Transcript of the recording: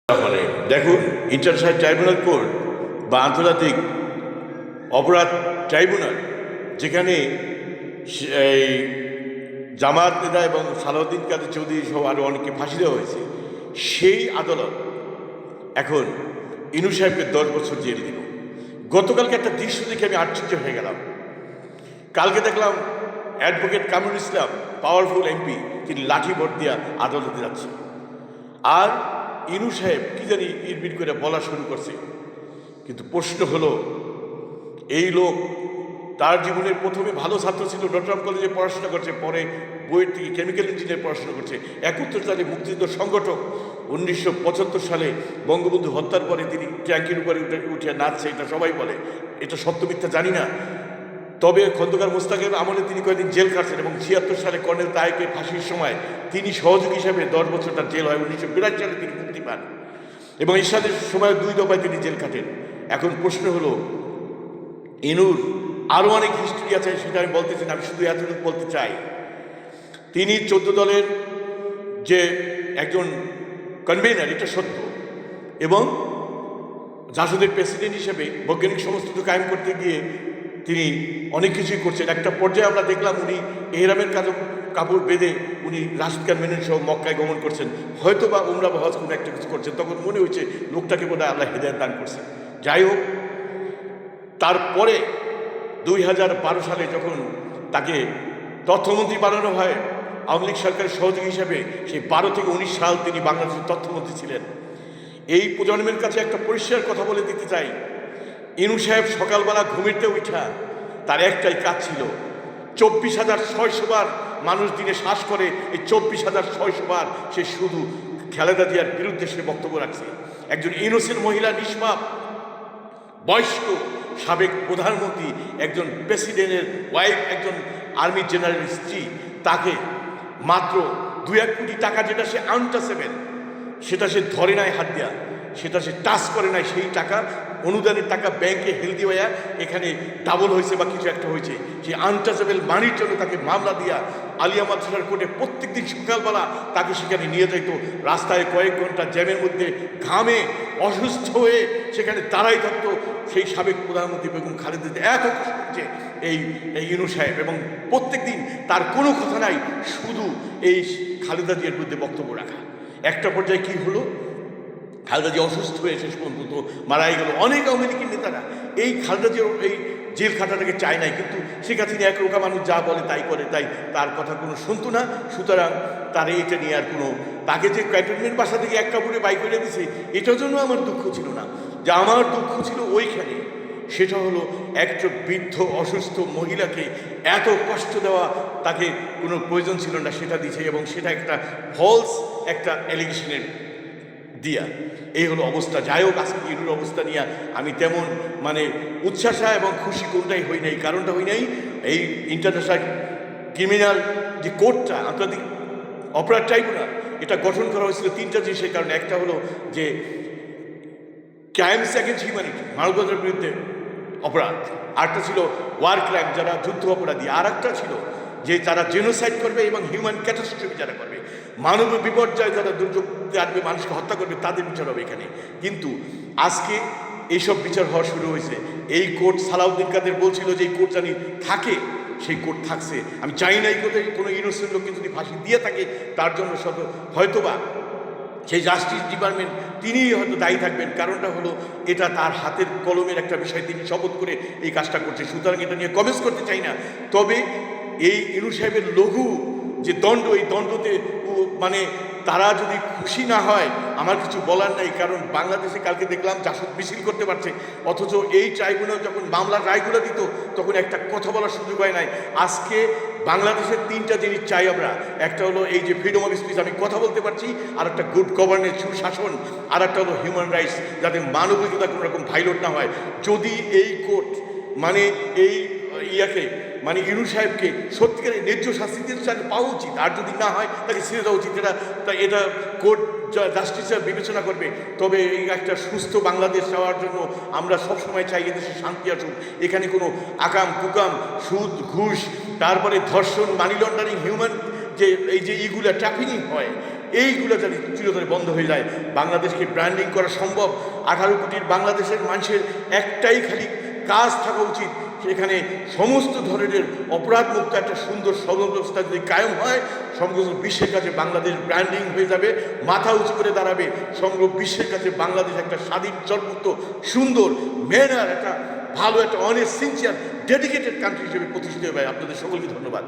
মানে দেখুন, international tribunal court বা আন্তর্জাতিক অপরাধ ট্রাইব্যুনাল, যেখানে এই জামায়াত নেতা এবং সালাউদ্দিন কাদের চৌধুরী সহ আরও অনেককে ফাঁসি দেওয়া হয়েছে, সেই আদালত এখন ইনু সাহেবকে 10 বছর জেল দিল। গতকালকে একটা দৃশ্য দেখে আমি আশ্চর্য হয়ে গেলাম। কালকে দেখলাম advocate Kamrul Islam, powerful MP, তিনি লাঠি ভোট দিয়া আদালতে যাচ্ছে, আর ইনু সাহেব কি জানি ইরবির করে বলা শুরু করছে। কিন্তু প্রশ্ন হলো, এই লোক তার জীবনের প্রথমে ভালো ছাত্র ছিল, ডটরাম কলেজে পড়াশোনা করছে, পরে বুয়েট থেকে কেমিক্যাল ইঞ্জিনিয়ার পড়াশোনা করছে, 71 সালে মুক্তিযুদ্ধ সংগঠক, 1975 সালে বঙ্গবন্ধু হত্যার পরে তিনি ট্যাঙ্কির উপরে উঠে নাচছে, এটা সবাই বলে, এটা সত্য মিথ্যা জানি না। তবে খন্দকার মোস্তাকের আমলে তিনি কয়েকদিন জেল কাটছেন এবং 76 সালে কর্নেল তায়েকে ফাঁসির সময় তিনি সহযোগী হিসাবে 10 বছর তার জেল হয়। 1982 সালে তিনি মুক্তি পান এবং এরশাদের সময় 2 দফায় তিনি জেল কাটেন। এখন প্রশ্ন হলো, ইনুর আরও অনেক হিস্ট্রি আছে, সেটা আমি বলতেছি না, আমি শুধু এতটুকু বলতে চাই, তিনি 14 দলের যে একজন কনভেনার, এটা সত্য, এবং জাসদের প্রেসিডেন্ট হিসেবে বৈজ্ঞানিক সমস্ত কায়েম করতে গিয়ে তিনি অনেক কিছুই করছেন। একটা পর্যায়ে আমরা দেখলাম উনি এহরামের কাপড় বেঁধে উনি রাশিদ খান মেনন সহ মক্কায় গমন করছেন, হয়তো বা উমরা বা হজ কোনো একটা কিছু করছেন। তখন মনে হয়েছে লোকটাকে বোধহয় আল্লাহ হেদায়েত দান করছে। যাই হোক, তারপরে 2012 সালে যখন তাকে তথ্যমন্ত্রী বানানো হয় আওয়ামী লীগ সরকারের সহযোগী হিসেবে, সেই 12 থেকে 19 সাল তিনি বাংলাদেশের তথ্যমন্ত্রী ছিলেন। এই প্রজন্মের কাছে একটা পরিষ্কার কথা বলে দিতে চাই, ইনু সাহেব সকালবেলা ঘুমিতে উঠা তার একটাই কাজ ছিল, 24,600 বার মানুষ দিনে শ্বাস করে, এই 24,600 বার সে শুধু খালেদা জিয়ার বিরুদ্ধে সে বক্তব্য রাখছে। একজন ইনোসেন্ট মহিলা, নিষ্পাপ বয়স্ক সাবেক প্রধানমন্ত্রী, একজন প্রেসিডেন্টের ওয়াইফ, একজন আর্মি জেনারেলের স্ত্রী, তাকে মাত্র 2-1 কোটি টাকা, যেটা সে আনটাচেবল, সেটা সে ধরে নাই হাত দেয়া, সেটা সে টাচ করে নাই, সেই টাকা অনুদানের টাকা ব্যাংকে হেলদি হইয়া এখানে ডাবল হয়েছে বা কিছু একটা হয়েছে। সেই আনটাচেবল মানির জন্য তাকে মামলা দিয়া আলিয়া মাদ্রাসার কোর্টে প্রত্যেক দিন সকালবেলা তাকে সেখানে নিয়ে যাইতো। রাস্তায় কয়েক ঘন্টা জ্যামের মধ্যে ঘামে অসুস্থ হয়ে সেখানে দাঁড়াই থাকতো সেই সাবেক প্রধানমন্ত্রী বেগম খালেদা জিয়া। এত কষ্ট করছে এই ইনু সাহেব, এবং প্রত্যেক দিন তার কোনো কথা নাই, শুধু এই খালেদা জিয়ার বিরুদ্ধে বক্তব্য রাখা। একটা পর্যায়ে কি হলো, খালেদা জিয়া অসুস্থ হয়ে শেষ পর্যন্ত মারাই গেল। অনেক আওয়ামী লীগের নেতারা এই খালেদা জিয়ার এই জেল খাটাটাকে চায় নাই, কিন্তু শেখ হাসিনা একরোখা মানুষ যা বলে তাই করে, তাই তার কথা কোনো শুনতো না। সুতরাং তার এটা নিয়ে আর কোনো, তাকে যে ক্যান্টনমেন্ট বাসা থেকে এক কাপড়ে বাই করে দিছে, এটার জন্য আমার দুঃখ ছিল না। যে আমার দুঃখ ছিল ওইখানে, সেটা হলো একটা বৃদ্ধ অসুস্থ মহিলাকে এত কষ্ট দেওয়া, তাকে কোনো প্রয়োজন ছিল না, সেটা দিছে, এবং সেটা একটা ফলস একটা অ্যালিগেশনের দিয়া। এই হলো অবস্থা। যাই হোক, আজকে ইনুর অবস্থা নিয়ে আমি তেমন উচ্ছ্বাসা এবং খুশি কোনটাই হই নাই। কারণটা হই নাই, এই ইন্টারন্যাশনাল ক্রিমিনাল যে কোর্টটা, আন্তর্জাতিক অপরাধ ট্রাইব্যুনাল, এটা গঠন করা হয়েছিল 3টা জিনিসের কারণে। একটা হলো যে ক্রাইমস অ্যাগেন্স্ট হিউম্যানিটি, মানবতার বিরুদ্ধে অপরাধ, আরেকটা ছিল ওয়ার ক্রাইম, যারা যুদ্ধ অপরাধী, আর একটা ছিল যে তারা জেনোসাইড করবে এবং হিউম্যান ক্যাটাস্ট্রফি যারা করবে, মানব বিপর্যয় যারা দুর্যোগ আসবে, মানুষকে হত্যা করবে, তাদের বিচার হবে এখানে। কিন্তু আজকে এইসব বিচার হওয়া শুরু হয়েছে। এই কোর্ট, সালাউদ্দিন কাদের বলছিল যে এই কোর্ট জানি থাকে, সেই কোর্ট থাকছে। আমি চাই না এই কোর্টে কোনো ইনোসেন্ট লোককে যদি ফাঁসি দিয়ে থাকে, তার জন্য হয়তোবা সেই জাস্টিস ডিপার্টমেন্ট তিনিই হয়তো দায়ী থাকবেন। কারণটা হলো এটা তার হাতের কলমের একটা বিষয়, তিনি শপথ করে এই কাজটা করছে। সুতরাং এটা নিয়ে কমেন্টস করতে চাই না। তবে এই ইনু সাহেবের লঘু যে দণ্ড, এই দণ্ডতে তারা যদি খুশি না হয়, আমার কিছু বলার নাই। কারণ বাংলাদেশে কালকে দেখলাম জাসদ মিছিল করতে পারছে, অথচ এই ট্রাইব্যুনাল যখন মামলার রায়গুলো দিত তখন একটা কথা বলার সুযোগ হয় নাই। আজকে বাংলাদেশের 3টা জিনিস চাই আমরা। একটা হলো এই যে ফ্রিডম অফ স্পিচ, আমি কথা বলতে পারছি, আর একটা গুড গভর্নেন্স, সুশাসন, আর একটা হলো হিউম্যান রাইটস, যাতে মানবিকতা কোনো রকম ভাইলেট না হয়। যদি এই কোর্ট এই ইয়াকে ইনু সাহেবকে সত্যিকারের ন্যায্য শাস্তি দিতে পাওয়া উচিত, আর যদি না হয় তাকে ছেড়ে দেওয়া উচিত। এটা কোর্ট জাস্টিসের বিবেচনা করবে। তবে এই একটা সুস্থ বাংলাদেশ যাওয়ার জন্য আমরা সবসময় চাই এদেশে শান্তি আসুক। এখানে কোনো আকাম কুকাম, সুদ ঘুষ, তারপরে ধর্ষণ, মানি লন্ডারিং, হিউম্যান যে এই যে ইগুলা ট্রাফিকিং হয়, এইগুলো যেন চিরতরে বন্ধ হয়ে যায়। বাংলাদেশকে ব্র্যান্ডিং করা সম্ভব। 18 কোটির বাংলাদেশের মানুষের একটাই খালি কাজ থাকা উচিত, সেখানে সমস্ত ধরনের অপরাধমুক্ত একটা সুন্দর সর্বব্যবস্থা যদি কায়েম হয়, সমগ্র বিশ্বের কাছে বাংলাদেশ ব্র্যান্ডিং হয়ে যাবে, মাথা উঁচু করে দাঁড়াবে। সমগ্র বিশ্বের কাছে বাংলাদেশ একটা স্বাধীন চলমুক্ত সুন্দর মেনার একটা ভালো একটা অনেস্ট সিনসিয়ার ডেডিকেটেড কান্ট্রি হিসেবে প্রতিষ্ঠিত হবে। আপনাদের সকলকে ধন্যবাদ।